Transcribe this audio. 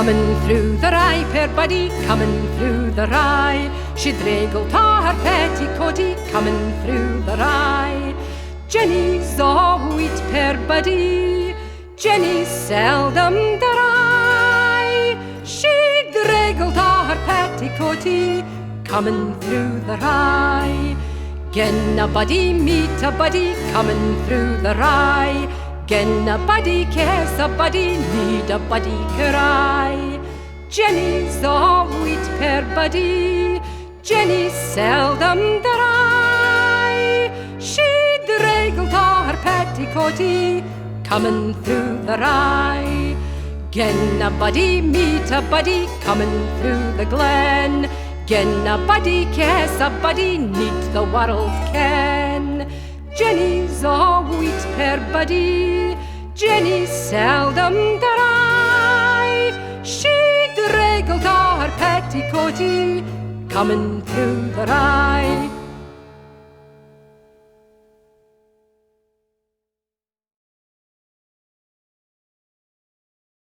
Comin through the rye, fair buddy, comin through the rye. She draigl't her petticoatie, comin through the rye. Jenny's a weet, fair buddy, Jenny's seldom the rye. She draigl't her petticoatie, comin through the rye. Gen a buddy meet a buddy, comin through the rye. Gen a buddy kiss a buddy, need a buddy cry. Jenny's a weet, fair buddy, Jenny's seldom the rye. She draigl't her petticoatie, comin through the rye. Gen a buddy meet a buddy, comin through the glen. Gen a buddy kiss a buddy, need the warl ken. Jenny's a weet, fair buddy, Jenny's seldom the rye. She draigl't her petticoatie, comin through the rye.